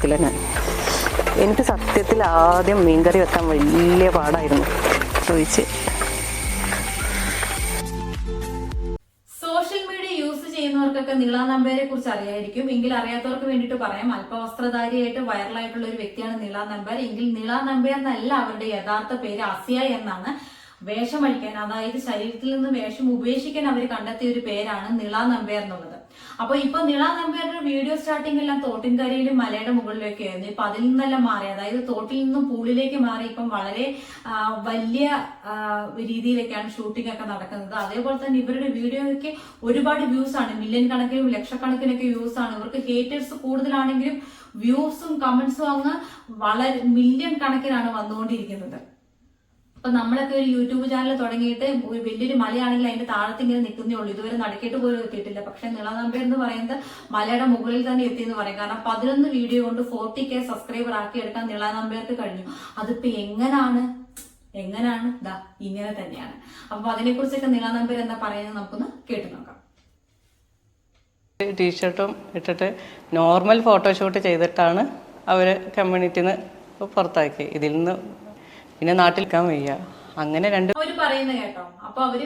കഴിക്കത്തില്ല ഞാൻ. എനിക്ക് സത്യത്തിൽ ആദ്യം മീൻകറി വെക്കാൻ വലിയ പാടായിരുന്നു. ചോദിച്ച് സോഷ്യൽ മീഡിയ യൂസ് ചെയ്യുന്നവർക്കൊക്കെ നീള നമ്പ്യാരെ കുറിച്ച് അറിയായിരിക്കും. എങ്കിൽ അറിയാത്തവർക്ക് വേണ്ടിയിട്ട് പറയാം. അല്പവസ്ത്രധാരിയായിട്ട് വൈറലായിട്ടുള്ള ഒരു വ്യക്തിയാണ് നീള നമ്പ്യാർ. എങ്കിൽ നീള നമ്പ്യാർ എന്നല്ല അവരുടെ യഥാർത്ഥ പേര്, അസിയ എന്നാണ്. വേഷമഴിക്കാൻ, അതായത് ശരീരത്തിൽ നിന്ന് വേഷം ഉപേക്ഷിക്കാൻ അവർ കണ്ടെത്തിയ ഒരു പേരാണ് നീള നമ്പ്യാർ എന്നുള്ളത്. അപ്പൊ ഇപ്പൊ നീള നമ്പ്യാരുടെ വീഡിയോ സ്റ്റാർട്ടിംഗ് എല്ലാം തോട്ടിൻകരയിലും മലയുടെ മുകളിലൊക്കെ ആയിരുന്നു. ഇപ്പൊ അതിൽ നിന്നെല്ലാം മാറി, അതായത് തോട്ടിൽ നിന്നും പൂളിലേക്ക് മാറി ഇപ്പം വളരെ വലിയ രീതിയിലൊക്കെയാണ് ഷൂട്ടിംഗ് ഒക്കെ നടക്കുന്നത്. അതേപോലെ തന്നെ ഇവരുടെ വീഡിയോയ്ക്ക് ഒരുപാട് വ്യൂസ് ആണ്, മില്യൺ കണക്കിനും ലക്ഷക്കണക്കിനൊക്കെ വ്യൂസ് ആണ്. ഇവർക്ക് ഹേറ്റേഴ്സ് കൂടുതലാണെങ്കിലും വ്യൂസും കമന്റ്സും അങ്ങ് വളരെ മില്യൺ കണക്കിനാണ് വന്നുകൊണ്ടിരിക്കുന്നത്. അപ്പൊ നമ്മളൊക്കെ ഒരു യൂട്യൂബ് ചാനൽ തുടങ്ങിയിട്ട് വലിയൊരു മലയാണെങ്കിൽ അതിന്റെ താഴത്ത് ഇങ്ങനെ നിൽക്കുന്നേ ഉള്ളൂ, ഇതുവരെ നടക്കേട്ട് പോലും എത്തിയിട്ടില്ല. പക്ഷെ നീള നമ്പ്യാർ എന്ന് പറയുന്നത് മലയുടെ മുകളിൽ തന്നെ എത്തിയെന്ന് പറയും. കാരണം 11 വീഡിയോ കൊണ്ട് 40K സബ്സ്ക്രൈബർ ആക്കി എടുക്കാൻ നീള നമ്പ്യാർക്ക് കഴിഞ്ഞു. അതിപ്പോ എങ്ങനാണ് ഇതാ ഇങ്ങനെ തന്നെയാണ്. അപ്പൊ അതിനെക്കുറിച്ചൊക്കെ നീള നമ്പ്യാർ എന്താ പറയുന്നത് നമുക്കൊന്ന് കേട്ടു നോക്കാം. ടീഷർട്ടും ഇട്ടിട്ട് നോർമൽ ഫോട്ടോഷൂട്ട് ചെയ്തിട്ടാണ് അവര് കമ്മ്യൂണിറ്റിന്ന് പുറത്താക്കി. ഇതിൽ നിന്ന് പിന്നെ നാട്ടിൽക്കാൻ വയ്യ, അങ്ങനെ അവര് പറയുന്നത് കേട്ടോ. അപ്പൊ അവര്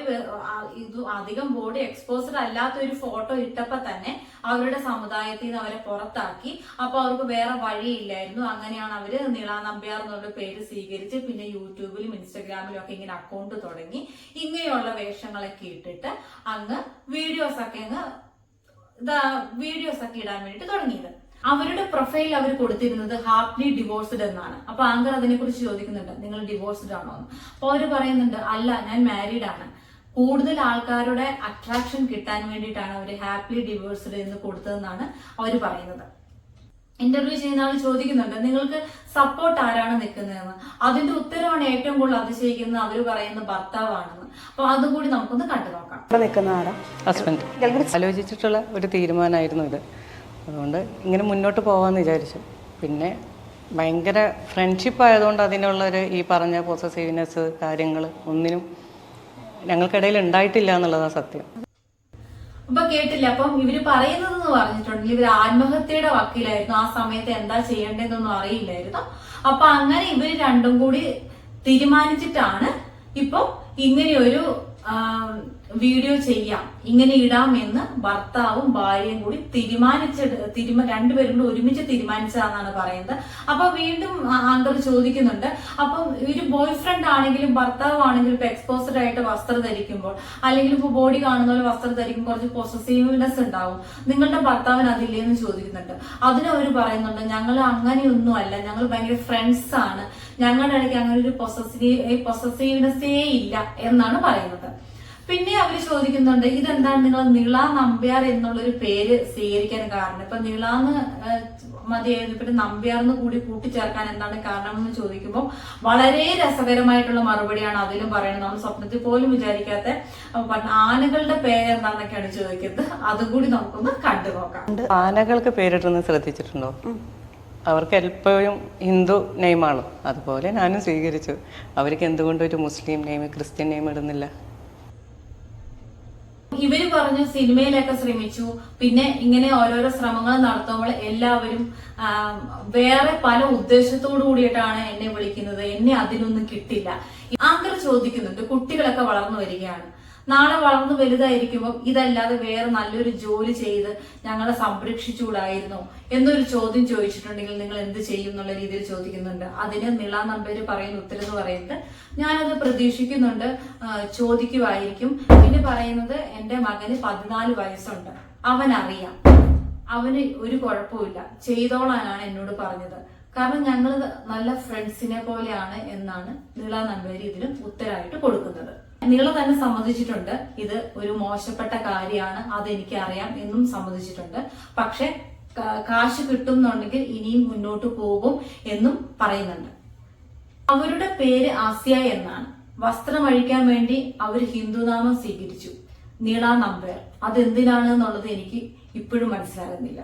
ഇത് അധികം ബോഡി എക്സ്പോസ്ഡ് അല്ലാത്ത ഒരു ഫോട്ടോ ഇട്ടപ്പോ തന്നെ അവരുടെ സമുദായത്തിൽ നിന്ന് അവരെ പുറത്താക്കി. അപ്പൊ അവർക്ക് വേറെ വഴിയില്ലായിരുന്നു. അങ്ങനെയാണ് അവര് നീള നമ്പ്യാർ എന്നുള്ള പേര് സ്വീകരിച്ച് പിന്നെ യൂട്യൂബിലും ഇൻസ്റ്റഗ്രാമിലും ഒക്കെ ഇങ്ങനെ അക്കൗണ്ട് തുടങ്ങി ഇങ്ങനെയുള്ള വേഷങ്ങളൊക്കെ ഇട്ടിട്ട് അങ്ങ് വീഡിയോസ് ഒക്കെ ഇടാൻ വേണ്ടിട്ട് തുടങ്ങിയത്. അവരുടെ പ്രൊഫൈൽ അവർ കൊടുത്തിരുന്നത് ഹാപ്പിലി ഡിവോഴ്സ്ഡ് എന്നാണ്. അപ്പൊ ആങ്കർ അതിനെ കുറിച്ച് ചോദിക്കുന്നുണ്ട്, നിങ്ങൾ ഡിവോഴ്സ്ഡ് ആണോ എന്ന്. അപ്പൊ അവര് പറയുന്നുണ്ട്, അല്ല ഞാൻ മാരീഡ് ആണ്. കൂടുതൽ ആൾക്കാരുടെ അട്രാക്ഷൻ കിട്ടാൻ വേണ്ടിയിട്ടാണ് അവര് ഹാപ്പിലി ഡിവോഴ്സ്ഡ് എന്ന് കൊടുത്തതെന്നാണ് അവര് പറയുന്നത്. ഇന്റർവ്യൂ ചെയ്യുന്ന ആൾ ചോദിക്കുന്നുണ്ട്, നിങ്ങൾക്ക് സപ്പോർട്ട് ആരാണ് നിൽക്കുന്നതെന്ന്. അതിന്റെ ഉത്തരവാണ് ഏറ്റവും കൂടുതൽ അതിശയിക്കുന്നത്. അവര് പറയുന്നത് ഭർത്താവാണെന്ന്. അപ്പൊ അതും കൂടി നമുക്കൊന്ന് കണ്ടു നോക്കാം. ഹസ്ബൻഡ് ആലോചിച്ചിട്ടുള്ള ഒരു തീരുമാനമായിരുന്നു ഇത്. അതുകൊണ്ട് ഇങ്ങനെ മുന്നോട്ട് പോകാമെന്ന് വിചാരിച്ചു. പിന്നെ ഭയങ്കര ഫ്രണ്ട്ഷിപ്പ് ആയതുകൊണ്ട് അതിനുള്ളൊരു ഈ പറഞ്ഞ പൊസസീവ്നെസ് കാര്യങ്ങൾ ഒന്നിനും ഞങ്ങൾക്കിടയിൽ ഉണ്ടായിട്ടില്ല എന്നുള്ളതാണ് സത്യം. അപ്പൊ കേട്ടില്ല. അപ്പം ഇവര് പറയുന്നതെന്ന് പറഞ്ഞിട്ടുണ്ടെങ്കിൽ ഇവര് ആത്മഹത്യയുടെ വക്കീലായിരുന്നു. ആ സമയത്ത് എന്താ ചെയ്യേണ്ടതെന്നൊന്നും അറിയില്ലായിരുന്നു. അപ്പൊ അങ്ങനെ ഇവര് രണ്ടും കൂടി തീരുമാനിച്ചിട്ടാണ് ഇപ്പൊ ഇങ്ങനെയൊരു വീഡിയോ ചെയ്യാം, ഇങ്ങനെ ഇടാമെന്ന് ഭർത്താവും ഭാര്യയും കൂടി രണ്ടുപേരും കൂടി ഒരുമിച്ച് തീരുമാനിച്ചതാണെന്നാണ് പറയുന്നത്. അപ്പൊ വീണ്ടും ആങ്കർ ചോദിക്കുന്നുണ്ട്, അപ്പം ഒരു ബോയ് ഫ്രണ്ട് ആണെങ്കിലും ഭർത്താവ് ആണെങ്കിലും ഇപ്പൊ എക്സ്പോസ്ഡ് ആയിട്ട് വസ്ത്രം ധരിക്കുമ്പോൾ അല്ലെങ്കിൽ ഇപ്പൊ ബോഡി കാണുന്ന പോലെ വസ്ത്രം ധരിക്കുമ്പോൾ കുറച്ച് പൊസസീവ്നെസ് ഉണ്ടാവും, നിങ്ങളുടെ ഭർത്താവിന് അതില്ലേന്ന് ചോദിക്കുന്നുണ്ട്. അതിന് അവര് പറയുന്നുണ്ട്, ഞങ്ങൾ അങ്ങനെയൊന്നും അല്ല, ഞങ്ങൾ ഭയങ്കര ഫ്രണ്ട്സ് ആണ്, ഞങ്ങളുടെ ഇടയ്ക്ക് അങ്ങനെ ഒരു പൊസസീവ്നെസ്സേ ഇല്ല എന്നാണ് പറയുന്നത്. പിന്നെ അവര് ചോദിക്കുന്നുണ്ട്, ഇതെന്താണ് നിങ്ങൾ നീള നമ്പ്യാർ എന്നുള്ളൊരു പേര് സ്വീകരിക്കാൻ കാരണം? ഇപ്പൊ നീളാന്ന് മതിയായിരുന്നു, ഇപ്പൊ നമ്പ്യാർന്ന് കൂടി കൂട്ടിച്ചേർക്കാൻ എന്താണ് കാരണം എന്ന് ചോദിക്കുമ്പോൾ വളരെ രസകരമായിട്ടുള്ള മറുപടിയാണ് അതിലും പറയുന്നത്. നമ്മൾ സ്വപ്നത്തിൽ പോലും വിചാരിക്കാത്ത ആനകളുടെ പേര് എന്താണെന്നൊക്കെയാണ് ചോദിക്കുന്നത്. അതും കൂടി നമുക്കൊന്ന് കണ്ടു നോക്കാം. ആനകൾക്ക് പേരിടുന്നത് ശ്രദ്ധിച്ചിട്ടുണ്ടോ? അവർക്ക് എപ്പോഴും ഹിന്ദു നെയിമാണ്. അതുപോലെ ഞാനും സ്വീകരിച്ചു. അവർക്ക് എന്തുകൊണ്ട് ഒരു മുസ്ലിം നെയിം, ക്രിസ്ത്യൻ നെയിം ഇടുന്നില്ല? ഇവര് പറഞ്ഞു സിനിമയിലൊക്കെ ശ്രമിച്ചു, പിന്നെ ഇങ്ങനെ ഓരോരോ ശ്രമങ്ങൾ നടത്തുമ്പോൾ എല്ലാവരും വേറെ പല ഉദ്ദേശത്തോടു കൂടിയിട്ടാണ് എന്നെ വിളിക്കുന്നത്, എന്നെ അതിനൊന്നും കിട്ടില്ല. ആങ്കർ ചോദിക്കുന്നുണ്ട്, കുട്ടികളൊക്കെ വളർന്നു വരികയാണ്, നാളെ വളർന്നു വലുതായിരിക്കുമ്പോൾ ഇതല്ലാതെ വേറെ നല്ലൊരു ജോലി ചെയ്ത് ഞങ്ങളെ സംരക്ഷിച്ചുകൂടായിരുന്നോ എന്നൊരു ചോദ്യം ചോദിച്ചിട്ടുണ്ടെങ്കിൽ നിങ്ങൾ എന്ത് ചെയ്യും എന്നുള്ള രീതിയിൽ ചോദിക്കുന്നുണ്ട്. അതിന് നീള നമ്പ്യാർ പറയുന്ന ഉത്തരം എന്ന് പറയുന്നത്, ഞാനത് പ്രതീക്ഷിക്കുന്നുണ്ട്, ചോദിക്കുമായിരിക്കും. പിന്നെ പറയുന്നത്, എന്റെ മകന് 14 വയസ്സുണ്ട്, അവനറിയാം, അവന് ഒരു കുഴപ്പമില്ല, ചെയ്തോളാനാണ് എന്നോട് പറഞ്ഞത്. കാരണം ഞങ്ങൾ നല്ല ഫ്രണ്ട്സിനെ പോലെയാണ് എന്നാണ് നീള നമ്പ്യാർ ഇതിന് ഉത്തരമായിട്ട് കൊടുക്കുന്നത്. നീള തന്നെ സമ്മതിച്ചിട്ടുണ്ട്, ഇത് ഒരു മോശപ്പെട്ട കാര്യമാണ്, അതെനിക്ക് അറിയാം എന്നും സമ്മതിച്ചിട്ടുണ്ട്. പക്ഷെ കാശ് കിട്ടുന്നുണ്ടെങ്കിൽ ഇനിയും മുന്നോട്ട് പോകും എന്നും പറയുന്നുണ്ട്. അവരുടെ പേര് ആസിയ എന്നാണ്. വസ്ത്രം അഴിക്കാൻ വേണ്ടി അവർ ഹിന്ദുനാമം സ്വീകരിച്ചു, നീള നമ്പ്യാർ. അതെന്തിനാണ് എന്നുള്ളത് എനിക്ക് ഇപ്പോഴും മനസ്സിലാകുന്നില്ല.